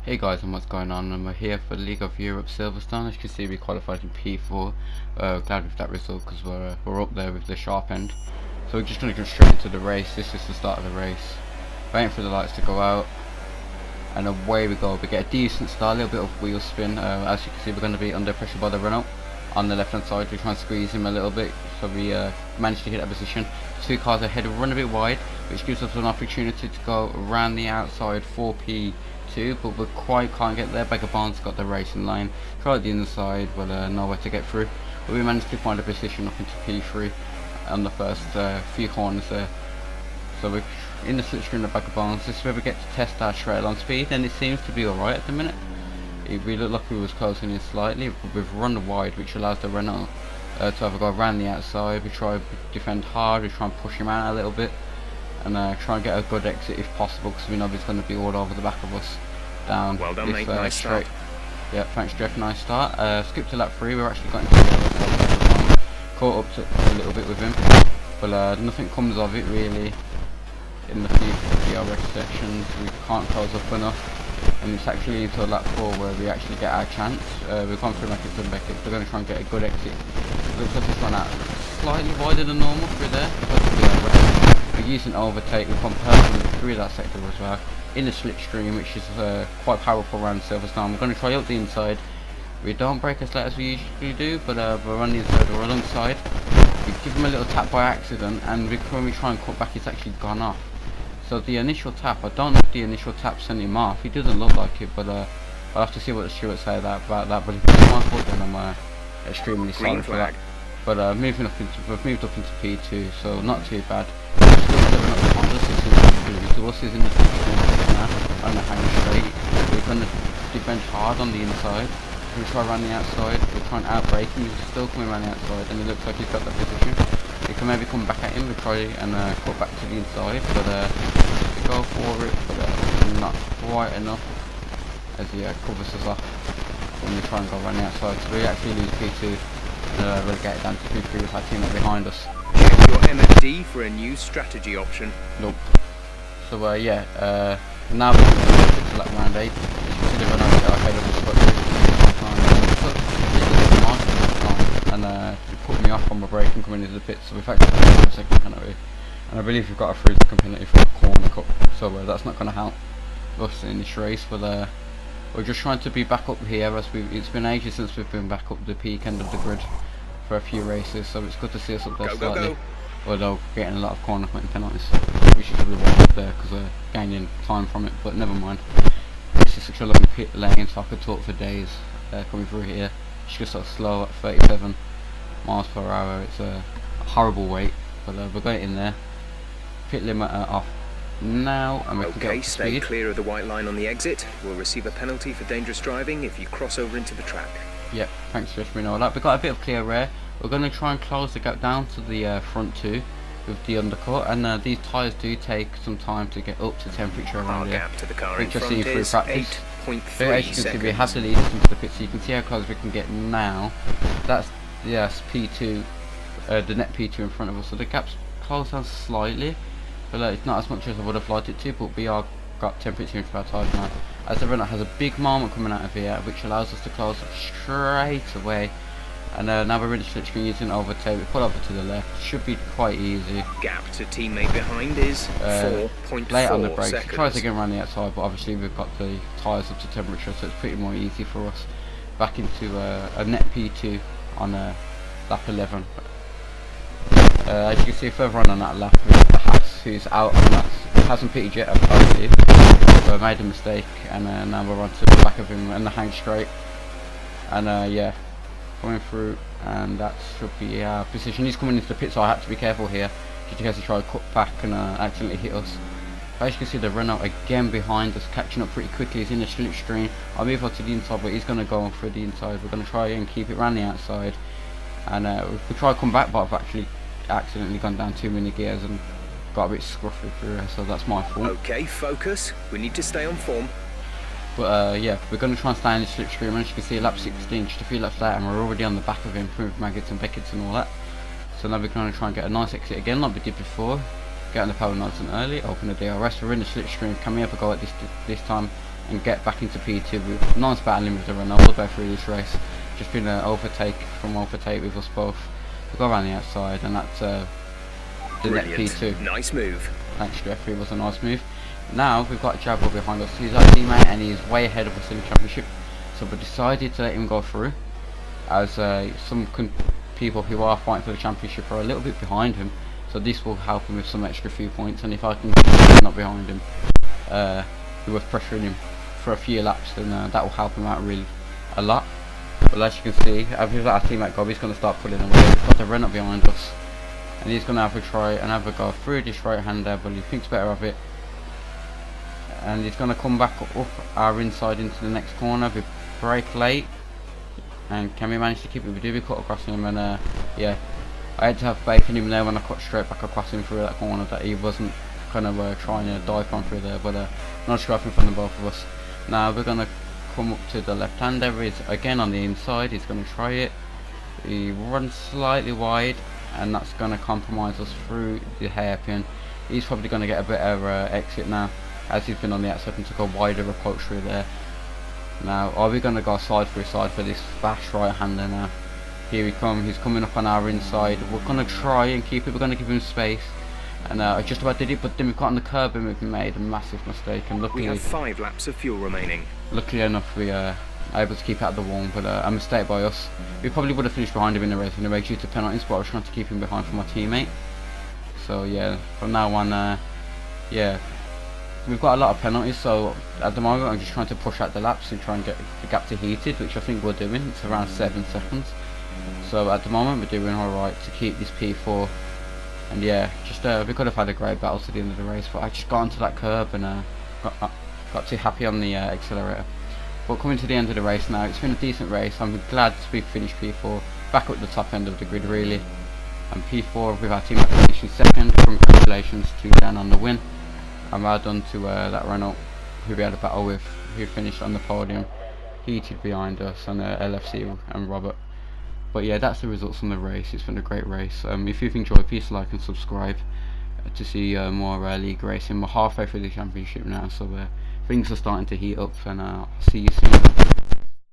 Hey guys, and what's going on? And we're here for League of Europe Silverstone. As you can see, we qualified in P4. Glad with that result because we're up there with the sharp end. So we're just going to go straight into the race. This is the start of the race. Waiting for the lights to go out, and away we go. We get a decent start, a little bit of wheel spin. As you can see, we're going to be under pressure by the Renault on the left hand side. We try and squeeze him a little bit, so we managed to hit that position. Two cars ahead, we run a bit wide, which gives us an opportunity to go around the outside for P2, but we can't get there. Bagger Barnes got the racing line, tried the inside, but nowhere to get through. But we managed to find a position up into P3 on the first few corners there. So we're in the slipstream of Bagger Barnes. This is where we get to test our straight line speed, and it seems to be alright at the minute. We look like we was closing in slightly, but we've run wide, which allows the Renault to have a go around the outside. We try to defend hard, we try and push him out a little bit, and try and get a good exit if possible, because we know he's going to be all over the back of us down well done, this mate. Nice straight. start. Yeah, thanks Jeff, nice start. Skip to lap 3, we're actually got into the other side, caught up to a little bit with him, but nothing comes of it really. In the few DRS sections we can't close up enough, and it's actually until lap 4 where we actually get our chance. We've gone through Beckett and Beckett, we're going to try and get a good exit. Looks like it's run out slightly wider than normal through there. We're using overtake, we've gone perfectly through that sector as well, in the slipstream, which is quite powerful around Silverstone. We're going to try up the inside. We don't brake as late as we usually do, but we're on the inside, we're alongside. We give him a little tap by accident, and when we try and cut back, it's actually gone off. So the initial tap, I don't know if the initial tap sent him off. He doesn't look like it, but I'll have to see what the stewards say about that. But if it's my fault, then I'm extremely sorry for that. But we've moved up into P2, so not too bad. Still stepping up behind us. Resources in the position now on the hang straight. We're going to defend hard on the inside. We try around the outside. We're trying to outbrake him. He's still coming around the outside, and it looks like he's got that position. We can maybe come back at him. We try and cut back to the inside, but we go for it, but not quite enough as he covers us off when we try and go around the outside. So we actually lose P2 and relegate it down to P3 with our teammate behind us. Check your MFD for a new strategy option. Nope. So now we're going to lap round 8. As you can see, the Renault got ahead of us, and it put me off on my braking coming into the pits, so we've actually got a second penalty, and I believe we've got a 3-second penalty for a corner cut, so that's not going to help us in this race. But we're just trying to be back up here, as it's been ages since we've been back up the peak end of the grid for a few races, so it's good to see us up there slightly. Although getting a lot of corner cutting penalties, we should have rewarded up there because we're gaining time from it, but never mind. This is such a long pit lane, so I could talk for days coming through here. It's just so slow at 37 miles per hour. It's a horrible wait, but we're going in there. Pit limit off now, and we can get up to stay speed. clear of the white line on the exit. We'll receive a penalty for dangerous driving if you cross over into the track. Yep, thanks Josh, we know that. We've got a bit of clear air. We're going to try and close the gap down to the front two with the undercut, and these tyres do take some time to get up to temperature around here, gap to the car which in I front see through is practice. 8.3 As you can see, we have to lead us into the pit, so you can see how close we can get now. That's P2, the net P2 in front of us, so the gap's closed down slightly, but it's not as much as I would have liked it to, but we are got temperature into our tyres now. As the Renault has a big moment coming out of here, which allows us to close straight away. And now we're in the slipstream using overtake. We pull over to the left, should be quite easy. Gap to teammate behind is 4.4 late on the brakes. seconds. Tries to get around the outside, but obviously we've got the tyres up to temperature, so it's pretty more easy for us. Back into a net P2 on lap 11. As you can see further on that lap, we have the Haas who's out on that. Hasn't pitted yet, I believe. So I made a mistake, and now we're on to the back of him and the hang straight. And yeah, coming through, and that should be our position. He's coming into the pit, so I had to be careful here, just in case he tried to cut back and accidentally hit us. As you can see, the Renault again behind us, catching up pretty quickly. He's in the slipstream. I'll move on to the inside, but he's going to go on through the inside. We're going to try and keep it around the outside, and we try to come back, but I've actually accidentally gone down too many gears and got a bit scruffy through here, so that's my fault. Okay, focus. We need to stay on form. But yeah, we're going to try and stay in the slipstream, and as you can see, lap 16, just a few laps later, and we're already on the back of him with Maggots and Beckett's and all that. So now we're going to try and get a nice exit again, like we did before. Get on the power nice and early, open the DRS, we're in the slipstream. Can we ever go at this time and get back into P2 with nice battling with the Renault all the way through this race. Just been an overtake with us both. We go around the outside, and that's the net P2. Nice move. Thanks Jeffrey, it was a nice move. Now we've got Jabbo behind us. He's our teammate and he's way ahead of us in the championship. So we decided to let him go through, as some people who are fighting for the championship are a little bit behind him. So this will help him with some extra few points, and if I can keep not behind him, we were pressuring him for a few laps, then that will help him out really a lot. But as you can see, with our teammate Gob, he's going to start pulling away. We've got the Renault behind us, and he's going to have a try and have a go through this right hander, but he thinks better of it. And he's going to come back up our inside into the next corner. We brake late, and can we manage to keep it? We do. We cut across him, and yeah, I had to have faith in him there when I cut straight back across him through that corner, that he wasn't kind of trying to dive on through there, but not striking from the both of us. Now we're going to come up to the left hander. He's again on the inside. He's going to try it. He runs slightly wide, and that's going to compromise us through the hairpin. He's probably going to get a better exit now, as he's been on the outside and took a wider approach through there. Now are we going to go side for this fast right hander now? Here he comes, he's coming up on our inside. We're going to try and keep it, we're going to give him space. And I just about did it, but then we got on the curb and we made a massive mistake. And luckily, we have 5 laps of fuel remaining. Luckily enough, we are able to keep out of the wall, but a mistake by us. We probably would have finished behind him in the race due to penalties, but I was trying to keep him behind for my teammate. So yeah, from now on, yeah, we've got a lot of penalties, so at the moment I'm just trying to push out the laps and try and get the gap to heated, which I think we're doing. It's around 7 seconds. So at the moment we're doing alright to keep this P4. And yeah, just we could have had a great battle to the end of the race, but I just got onto that curb and got too happy on the accelerator. But coming to the end of the race now, it's been a decent race. I'm glad to be finished P4, back up the top end of the grid really. And P4 with our team finishing second. Congratulations to Dan on the win. And well done to that Renault who we had a battle with, who finished on the podium, heated behind us, and LFC and Robert. But yeah, that's the results from the race. It's been a great race. If you've enjoyed, please like and subscribe to see more league racing. We're halfway through the championship now, so things are starting to heat up, and I'll see you soon.